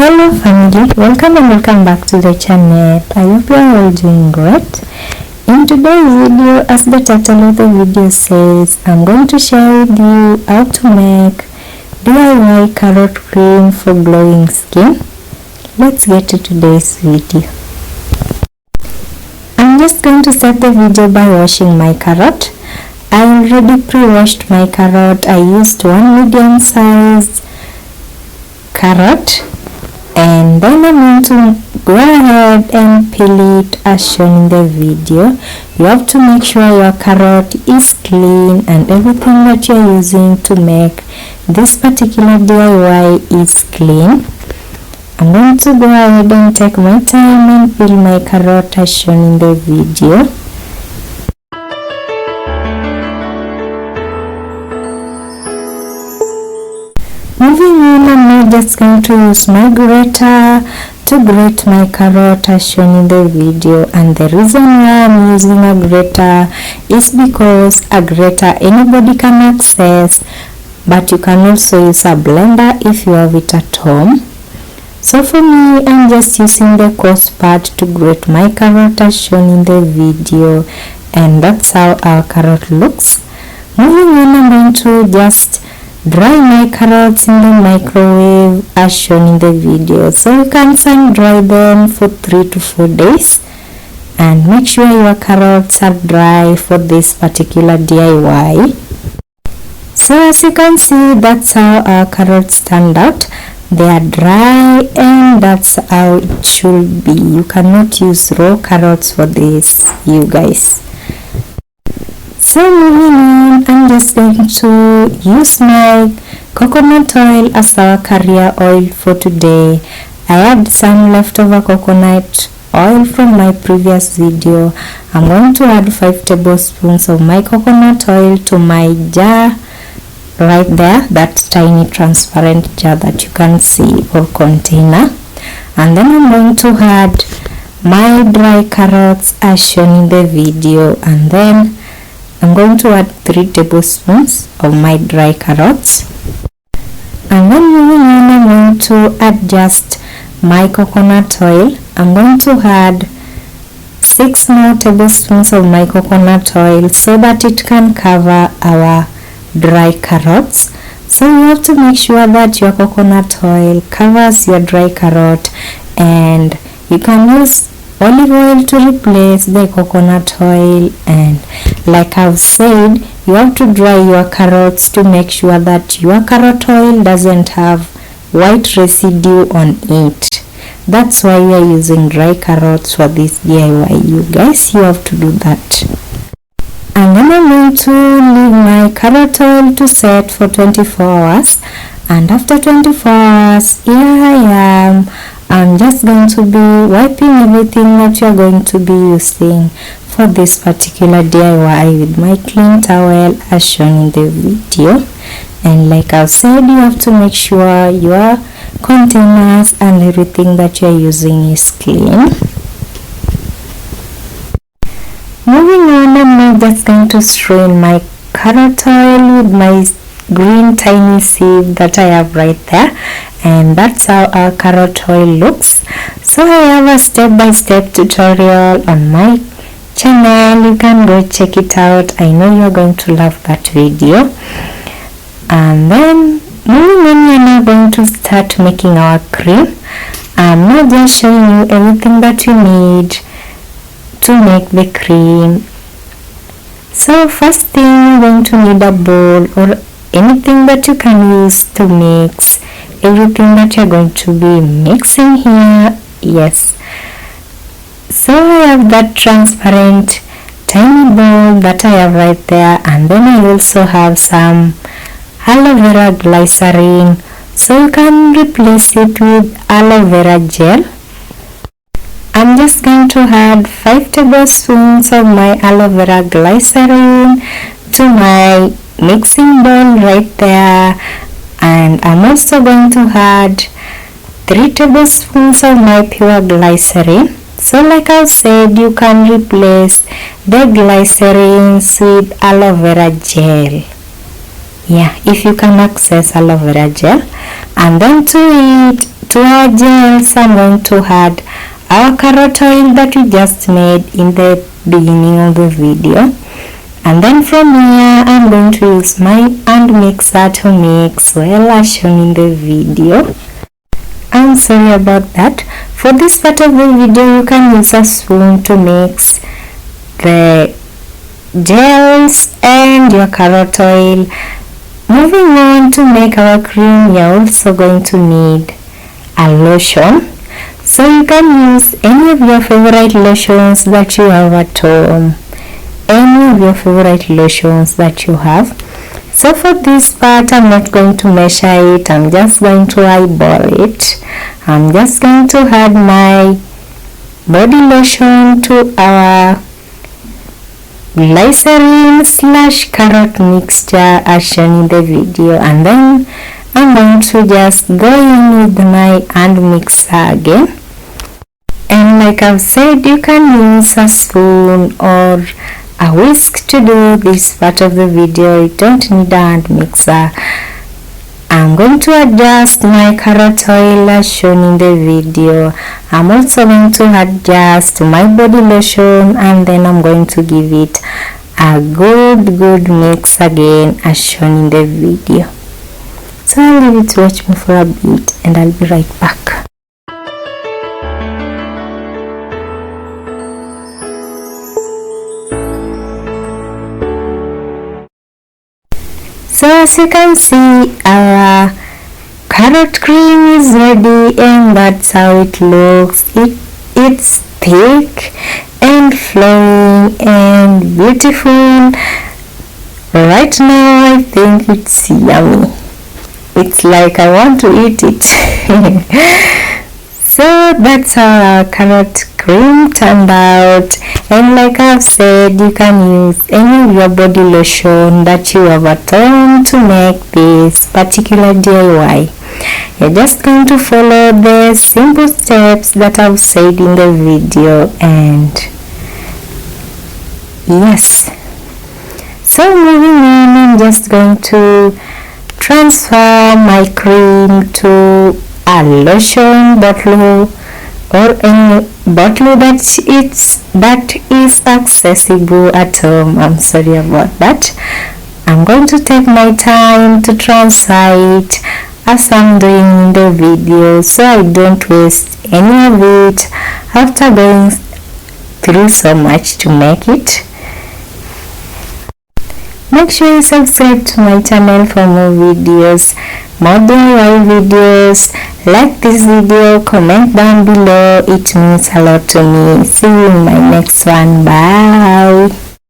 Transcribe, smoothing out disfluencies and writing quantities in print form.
Hello family, welcome back to the channel. I hope you are all doing great. In today's video, as the title of the video says, I'm going to share with you how to make DIY carrot cream for glowing skin. Let's get to today's video. I'm just going to start the video by washing my carrot. I already pre-washed my carrot. I used one medium-sized carrot, and then I'm going to go ahead and peel it as shown in the video. You have to make sure your carrot is clean and everything that you're using to make this particular DIY is clean. I'm going to go ahead and take my time and peel my carrot as shown in the video. Moving on, I'm just going to use my grater to grate my carrot as shown in the video, and the reason why I'm using a grater is because a grater anybody can access, but you can also use a blender if you have it at home. So for me, I'm just using the coarse part to grate my carrot as shown in the video, and that's how our carrot looks. Moving on, I'm going to just dry my carrots in the microwave as shown in the video. So you can sun dry them for 3 to 4 days, and make sure your carrots are dry for this particular DIY. So as you can see, that's how our carrots turned out. They are dry, and that's how it should be. You cannot use raw carrots for this, you guys. So moving on, I'm just going to use my coconut oil as our carrier oil for today. I had some leftover coconut oil from my previous video. I'm going to add 5 tablespoons of my coconut oil to my jar right there, that tiny transparent jar that you can see, or container. And then I'm going to add my dry carrots as shown in the video, and then I'm going to add 3 tablespoons of my dry carrots. And then moving on, I'm going to add just my coconut oil. I'm going to add 6 more tablespoons of my coconut oil so that it can cover our dry carrots. So you have to make sure that your coconut oil covers your dry carrot, and you can use olive oil to replace the coconut oil. And like I've said, you have to dry your carrots to make sure that your carrot oil doesn't have white residue on it. That's why we are using dry carrots for this DIY, you guys. You have to do that. And then I'm going to leave my carrot oil to set for 24 hours. And after 24 hours, here I am. I'm just going to be wiping everything that you're going to be using for this particular DIY with my clean towel as shown in the video. And like I've said, you have to make sure your containers and everything that you're using is clean. Moving on, I'm now just going to strain my carrot oil with my green tiny sieve that I have right there, and that's how our carrot oil looks. So I have a step-by-step tutorial on my channel. You can go check it out. I know you're going to love that video. And then moving on, we're now going to start making our cream. I'm now just showing you everything that you need to make the cream. So first thing, you're going to need a bowl or anything that you can use to mix everything that you're going to be mixing here. Yes, so I have that transparent tiny bowl that I have right there, and then I also have some aloe vera glycerin, so you can replace it with aloe vera gel. I'm just going to add 5 tablespoons of my aloe vera glycerin to my mixing bowl right there, and I'm also going to add 3 tablespoons of my pure glycerin. So like I said, you can replace the glycerins with aloe vera gel. Yeah, if you can access aloe vera gel. And then to to our gels, I'm going to add our carrot oil that we just made in the beginning of the video. And then from here, I'm going to use my hand mixer to mix well as shown in the video. I'm sorry about that. For this part of the video, you can use a spoon to mix the gels and your carrot oil. Moving on to make our cream, you're also going to need a lotion. So you can use any of your favorite lotions that you have at home. Any of your favorite lotions that you have. So for this part, I'm not going to measure it, I'm just going to eyeball it. I'm just going to add my body lotion to our glycerin / carrot mixture as shown in the video, and then I'm going to just go in with my hand mixer again. And like I've said, you can use a spoon or a whisk to do this part of the video. You don't need a hand mixer. I'm going to adjust my carrot oil as shown in the video. I'm also going to adjust my body lotion, and then I'm going to give it a good mix again as shown in the video. So I'll leave it to watch me for a bit and I'll be right back. So as you can see, our carrot cream is ready, and that's how it looks. It's thick and flowing and beautiful. Right now I think it's yummy. It's like I want to eat it. So that's how our carrot cream turned out, and like I've said, you can use any of your body lotion that you have at home to make this particular DIY. You're just going to follow the simple steps that I've said in the video, and yes. So moving on, I'm just going to transfer my cream to a lotion bottle or any bottle that is accessible at home. I'm sorry about that. I'm going to take my time to transfer it as I'm doing in the video, so I don't waste any of it after going through so much to make it. Make sure you subscribe to my channel for more videos, more DIY videos. Like this video, comment down below, it means a lot to me. See you in my next one. Bye.